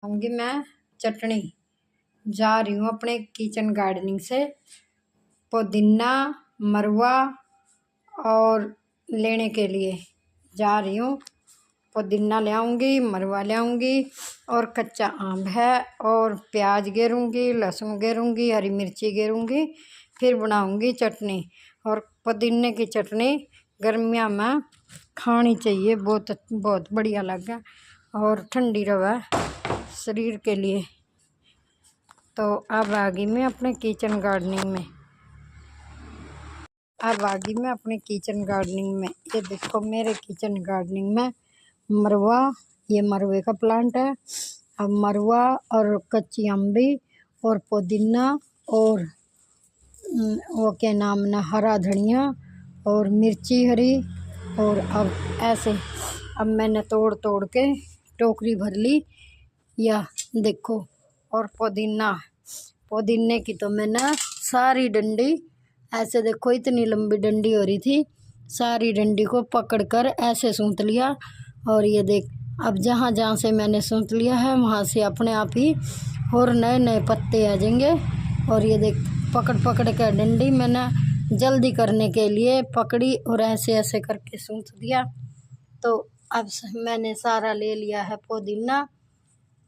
होंगी मैं चटनी। जा रही हूँ अपने किचन गार्डनिंग से पुदीना मरवा और लेने के लिए जा रही हूँ। पुदीना ले आऊँगी, मरवा ले आऊँगी और कच्चा आम है और प्याज गेरूँगी, लहसुन गेरूँगी, हरी मिर्ची गेरूँगी, फिर बनाऊँगी चटनी। और पुदीने की चटनी गर्मियाँ में खानी चाहिए, बहुत बहुत बढ़िया लगे और ठंडी रहे शरीर के लिए। तो अब आ गई मैं अपने किचन गार्डनिंग में। ये देखो मेरे किचन गार्डनिंग में मरवा, ये मरवे का प्लांट है। अब मरवा और कच्ची अम्बी और पुदीना और वो क्या नाम ना, हरा धनिया और मिर्ची हरी। और अब ऐसे अब मैंने तोड़ तोड़ के टोकरी भर ली, या देखो। और पुदीने की तो मैंने सारी डंडी ऐसे देखो, इतनी लंबी डंडी हो रही थी, सारी डंडी को पकड़कर ऐसे सूंत लिया। और ये देख, अब जहाँ जहाँ से मैंने सूंत लिया है वहाँ से अपने आप ही और नए नए पत्ते आ जाएंगे। और ये देख, पकड़ पकड़ कर डंडी मैंने जल्दी करने के लिए पकड़ी और ऐसे ऐसे करके सूंत दिया। तो अब मैंने सारा ले लिया है पुदीना।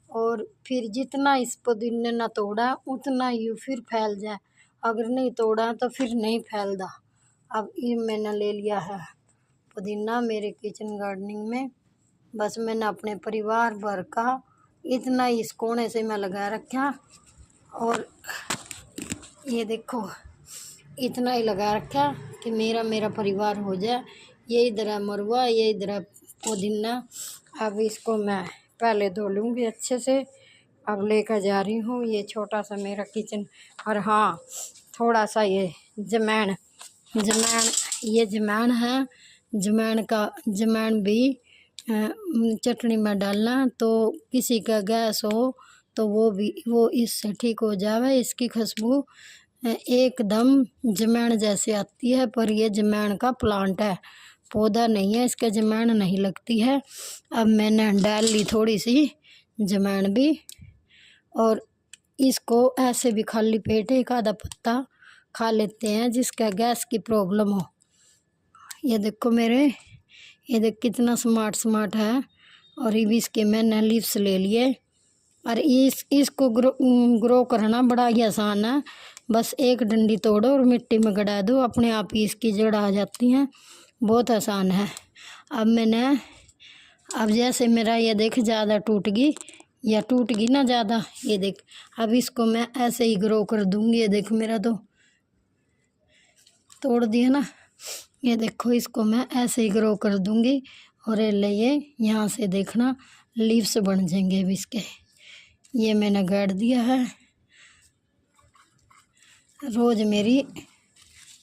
और फिर जितना इस पुदीने न तोड़ा उतना ही फिर फैल जाए, अगर नहीं तोड़ा तो फिर नहीं फैलता। अब ये मैंने ले लिया है पुदीना मेरे किचन गार्डनिंग में। बस मैंने अपने परिवार भर का इतना इस कोने से मैं लगा रखा। और ये देखो, इतना ही लगा रखा कि मेरा परिवार हो जाए। ये इधर है मरवा, ये इधर है पुदीना। अब इसको मैं पहले धो लूँगी अच्छे से। अब लेकर जा रही हूँ ये छोटा सा मेरा किचन। और हाँ, थोड़ा सा ये जमैन ये जमैन है, जमैन भी चटनी में डालना। तो किसी का गैस हो तो वो इससे ठीक हो जावे। इसकी खुशबू एकदम जमैन जैसे आती है, पर ये जमैन का प्लांट है, पौधा नहीं है, इसके जमैन नहीं लगती है। अब मैंने डाल ली थोड़ी सी जमैन भी। और इसको ऐसे भी खाली पेट एक आधा पत्ता खा लेते हैं जिसका गैस की प्रॉब्लम हो। ये देखो ये देख कितना स्मार्ट है। और ये भी इसके मैंने लीव्स ले लिए। और इसको ग्रो करना बड़ा ही आसान है। बस एक डंडी तोड़ो और मिट्टी में गड़ा दो, अपने आप ही इसकी जड़ आ जाती हैं, बहुत आसान है। अब जैसे मेरा ये देख ज़्यादा टूट गई ना ज़्यादा, ये देख। अब इसको मैं ऐसे ही ग्रो कर दूँगी। ये देख, मेरा तो तोड़ दिया ना। ये देखो, इसको मैं ऐसे ही ग्रो कर दूँगी। और ये यहाँ से देखना लीव्स बन जाएंगे अब इसके। ये मैंने गाड़ दिया है। रोज़ मेरी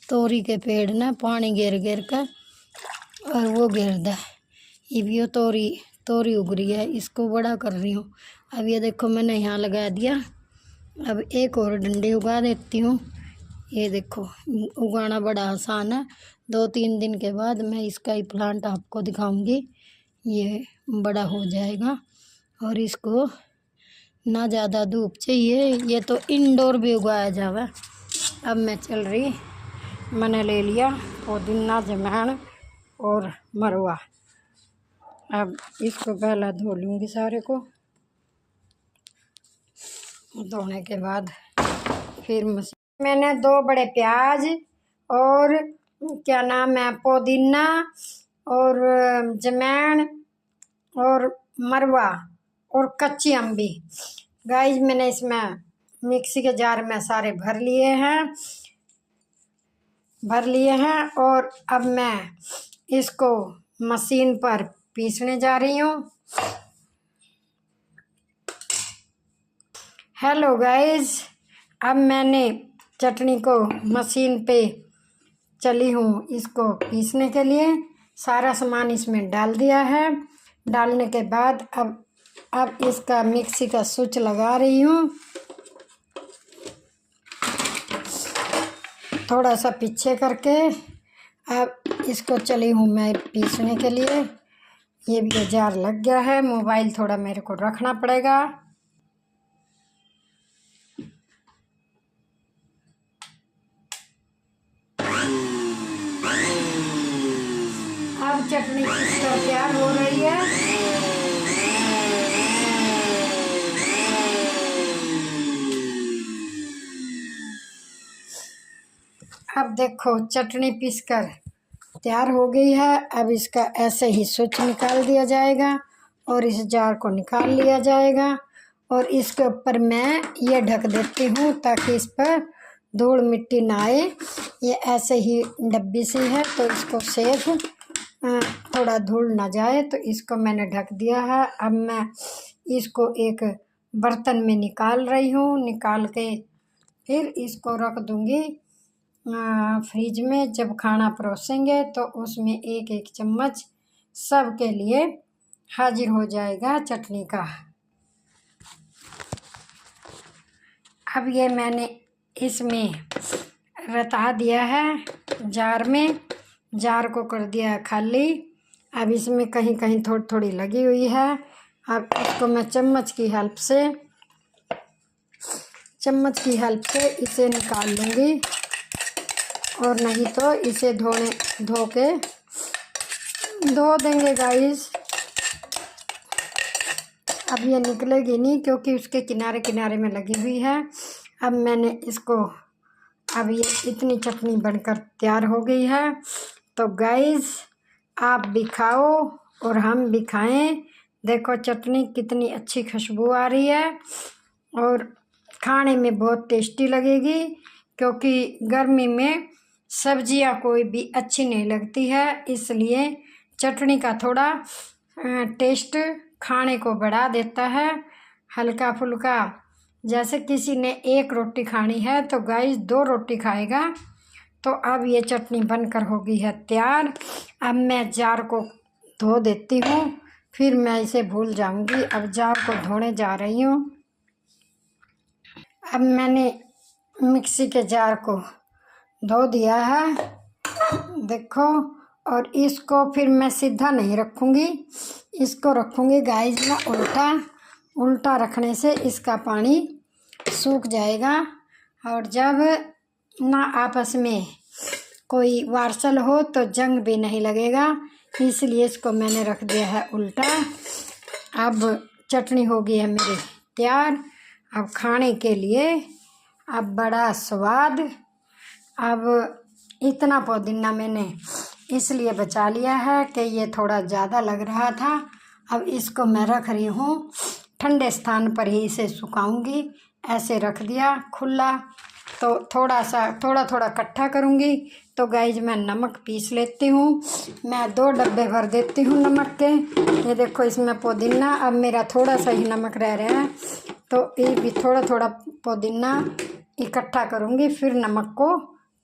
तोरी के पेड़ ना पानी घेर कर और वो घेरदा है। ये भी तोरी उग रही है, इसको बड़ा कर रही हूँ। अब ये देखो, मैंने यहाँ लगा दिया। अब एक और डंडी उगा देती हूँ। ये देखो, उगाना बड़ा आसान है। 2-3 दिन के बाद मैं इसका ही प्लांट आपको दिखाऊंगी। ये बड़ा हो जाएगा। और इसको ना ज़्यादा धूप चाहिए, ये तो इंडोर भी उगाया जावे। अब मैं चल रही, मैंने ले लिया पुदीना, जमैन और मरवा। अब इसको पहला धो लूँगी सारे को। धोने के बाद फिर मैंने 2 बड़े प्याज और क्या नाम है पुदीना और जमैन और मरवा और कच्ची अम्बी, गाइस, मैंने इसमें मिक्सी के जार में सारे भर लिए हैं। और अब मैं इसको मशीन पर पीसने जा रही हूँ। हेलो गाइस, अब मैंने चटनी को मशीन पे चली हूँ इसको पीसने के लिए। सारा सामान इसमें डाल दिया है। डालने के बाद अब इसका मिक्सी का स्विच लगा रही हूँ। थोड़ा सा पीछे करके अब इसको चली हूँ मैं पीसने के लिए। ये भी जार लग गया है, मोबाइल थोड़ा मेरे को रखना पड़ेगा। चटनी पीसकर तैयार हो रही है। अब देखो चटनी पीसकर तैयार हो गई है। अब इसका ऐसे ही स्विच निकाल दिया जाएगा और इस जार को निकाल लिया जाएगा और इसके ऊपर मैं ये ढक देती हूँ ताकि इस पर धूल मिट्टी ना आए। ये ऐसे ही डब्बी सी है तो इसको सेफ थोड़ा धूल ना जाए, तो इसको मैंने ढक दिया है। अब मैं इसको एक बर्तन में निकाल रही हूँ। निकाल के फिर इसको रख दूँगी फ्रिज में। जब खाना परोसेंगे तो उसमें एक एक चम्मच सबके लिए हाजिर हो जाएगा चटनी का। अब ये मैंने इसमें रता दिया है जार में, जार को कर दिया है खाली। अब इसमें कहीं कहीं थोड़ी थोड़ी लगी हुई है। अब इसको मैं चम्मच की हेल्प से इसे निकाल लूँगी, और नहीं तो इसे धो देंगे गाइस। अब ये निकलेगी नहीं क्योंकि उसके किनारे किनारे में लगी हुई है। अब मैंने इसको, अब ये इतनी चटनी बनकर तैयार हो गई है। तो गाइस आप भी खाओ और हम भी खाएं। देखो चटनी कितनी अच्छी खुशबू आ रही है और खाने में बहुत टेस्टी लगेगी, क्योंकि गर्मी में सब्जियां कोई भी अच्छी नहीं लगती है, इसलिए चटनी का थोड़ा टेस्ट खाने को बढ़ा देता है। हल्का फुल्का जैसे किसी ने एक रोटी खानी है तो गाइस 2 रोटी खाएगा। तो अब ये चटनी बनकर हो गई है तैयार। अब मैं जार को धो देती हूँ, फिर मैं इसे भूल जाऊँगी। अब जार को धोने जा रही हूँ। अब मैंने मिक्सी के जार को धो दिया है, देखो। और इसको फिर मैं सीधा नहीं रखूँगी, इसको रखूँगी गाइस मैं उल्टा रखने से इसका पानी सूख जाएगा। और जब ना आपस में कोई वार्सल हो तो जंग भी नहीं लगेगा, इसलिए इसको मैंने रख दिया है उल्टा। अब चटनी हो गई है मेरी तैयार अब खाने के लिए। अब बड़ा स्वाद। अब इतना पुदीना मैंने इसलिए बचा लिया है कि ये थोड़ा ज़्यादा लग रहा था। अब इसको मैं रख रही हूँ ठंडे स्थान पर ही इसे सुखाऊंगी। ऐसे रख दिया खुला तो थोड़ा थोड़ा इकट्ठा करूँगी। तो गाइज मैं नमक पीस लेती हूँ। मैं 2 डब्बे भर देती हूँ नमक के। ये देखो इसमें पुदीना, अब मेरा थोड़ा सा ही नमक रह रहा है, तो ये भी थोड़ा पुदीना इकट्ठा करूँगी, फिर नमक को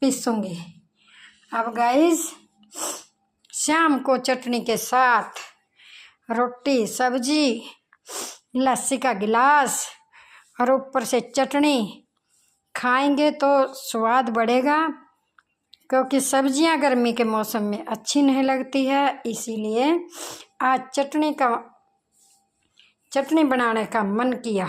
पीसूँगी। अब गाइज शाम को चटनी के साथ रोटी, सब्जी, लस्सी का गिलास और ऊपर से चटनी खाएंगे तो स्वाद बढ़ेगा, क्योंकि सब्जियां गर्मी के मौसम में अच्छी नहीं लगती है। इसीलिए आज चटनी बनाने का मन किया।